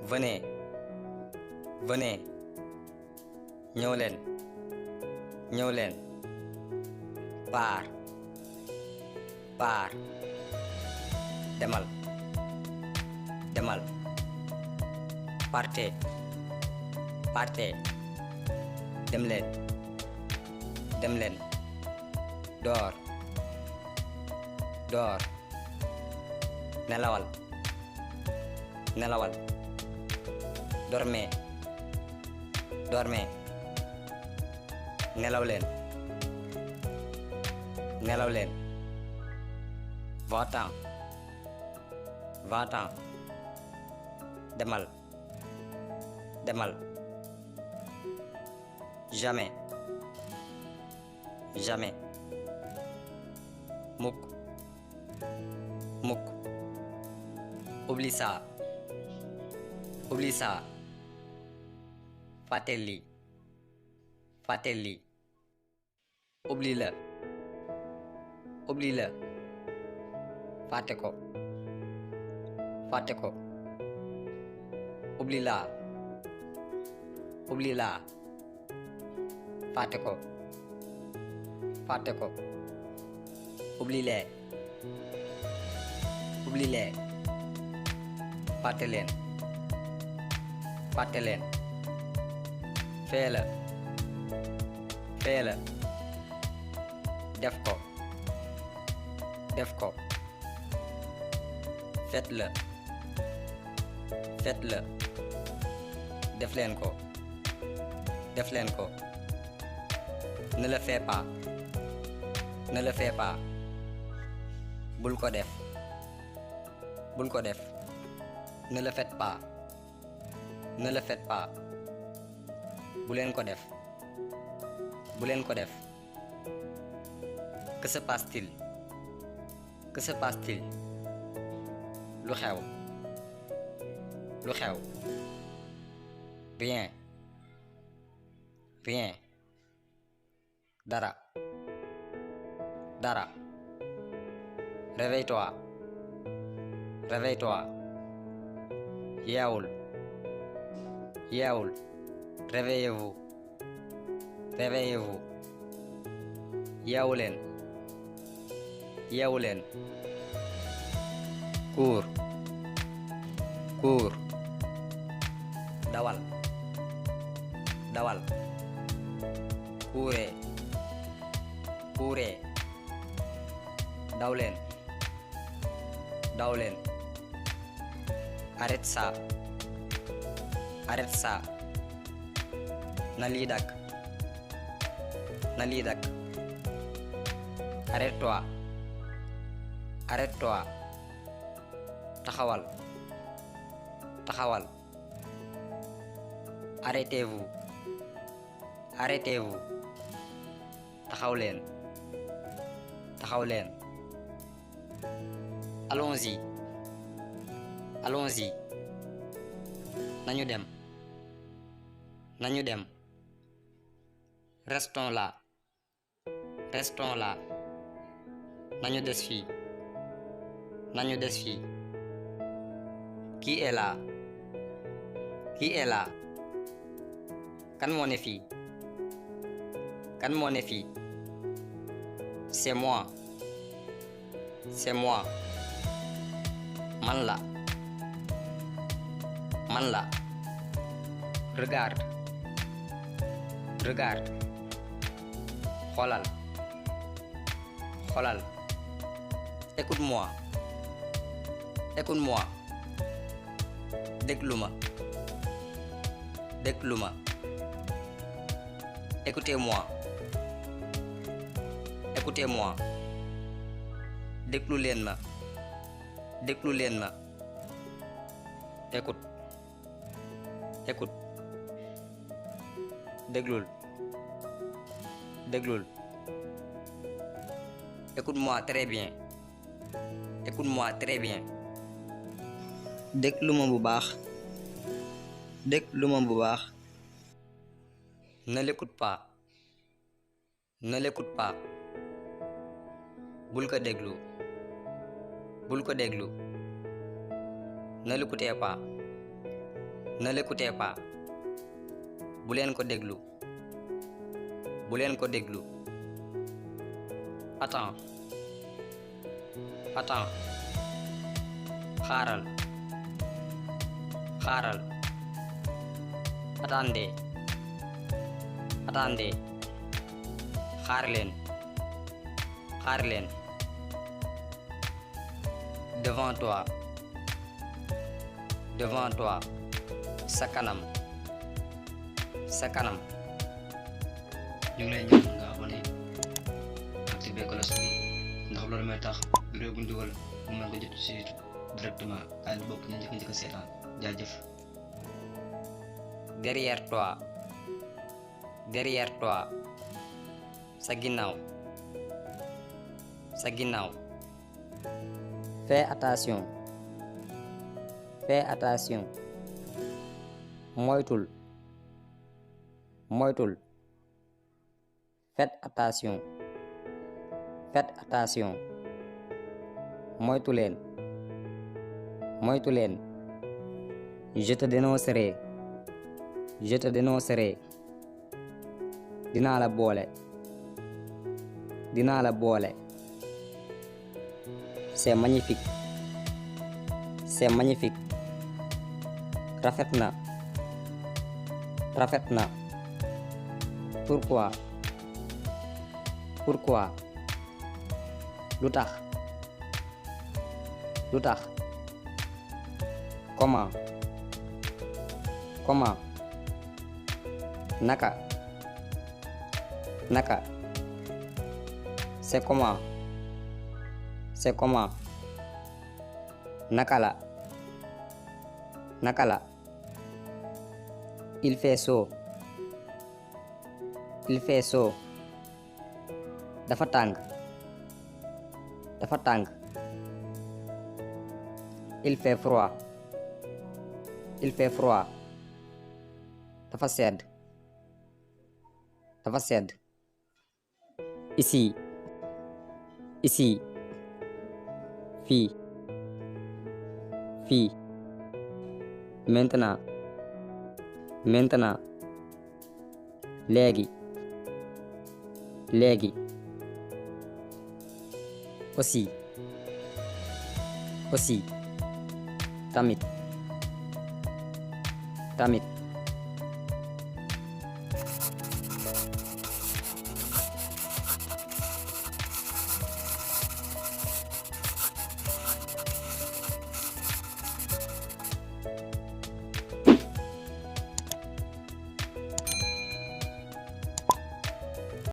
venez venez ñëw leen ñëw leen paar paar demal demal partez partez dem leen dem leen door door nelawal nelawal dormez dormez nelaw leen nelaw leen va-t'en va-t'en demal demal jamais jamais mukk mukk oublie ça oublie ça fàtteel lii fàtteel lii oublie la oublie la fàtte ko fàtte ko oublie la oublie la fàtte ko fàtte ko oublie les oublie les fàtte leen fàtte leen fais-le fais-le def ko def ko faites-le faites-le def leen ko def leen ko ne le fais pas ne le fais pas bul ko def bul ko def ne le faites pas ne le faites pas bu leen ko def bu leen ko def que se passe-t-il que se passe-t-il lu xew lu xew rien rien dara dara réveille-toi réveille-toi yeewul yeewul réveillez-vous réveillez-vous yeewu leen yeewu leen cours cours dawal dawal courez courez daw leen daw leen arrête ça arrête ça na lii dakk na lii dakk arrête-toi arrête-toi taxawal taxawal arrêtez-vous arrêtez-vous taxaw leen taxaw leen allons-y allons-y nañu dem nañu dem restons là restons là nañu des fii nañu des fii qui est là qui est là kan moo ne fii kan moo ne fii c'est moi c'est moi man la man la regarde regarde xoolal xoolal écoute-moi écoute-moi déglu ma déglu ma écoutez-moi écoutez-moi déglu leen ma déglu leen ma écoute écoute déglul déglul écoute-moi très bien écoute-moi très bien déglu ma bu baax déglu ma bu baax ne l'écoute pas ne l'écoute pas bul ko déglu bul ko déglu ne l'écoutez pas Ne l'écoutez pas. Bu leen ko déglu. Bu leen ko déglu. Attends. Attends. Xaaral. Xaaral. Attendez. Attendez. Xaar leen. Xaar leen. Devant toi. Devant toi. Sa kanam. Sa kanam. ñu ngi lay ñaan nga abonné activé cloche bi ndax loolu mooy tax vidéo bu ñu dugal mu mën ko jot ci YouTube directement ay bokk ñu njëkk a seetaan jaajëf. Derrière toi. Derrière toi. Sa ginnaaw. Sa ginnaaw. Fais attention. Fais attention. Moytul. Moytul. Faites attention. Faites attention. Moytu leen. Moytu leen. Je te dénoncerai. Je te dénoncerai. Dinaa la boole. Dinaa la boole. C'est magnifique. C'est magnifique. Rafet na. Rafet na. Pourquoi? Pourquoi? Lu tax? Lu tax? Comment? Comment? Naka? Naka? C'est comment? C'est comment? Naka la? Naka la? Il fait chaud. Il fait chaud. Dafa tàng. Dafa tàng. Il fait froid. Il fait froid. Dafa sedd. Dafa sedd. Ici. Ici. Fii. Fii. Maintenant. Maintenant. Léegi. Léegi. Aussi. Aussi. Tamit. Tamit.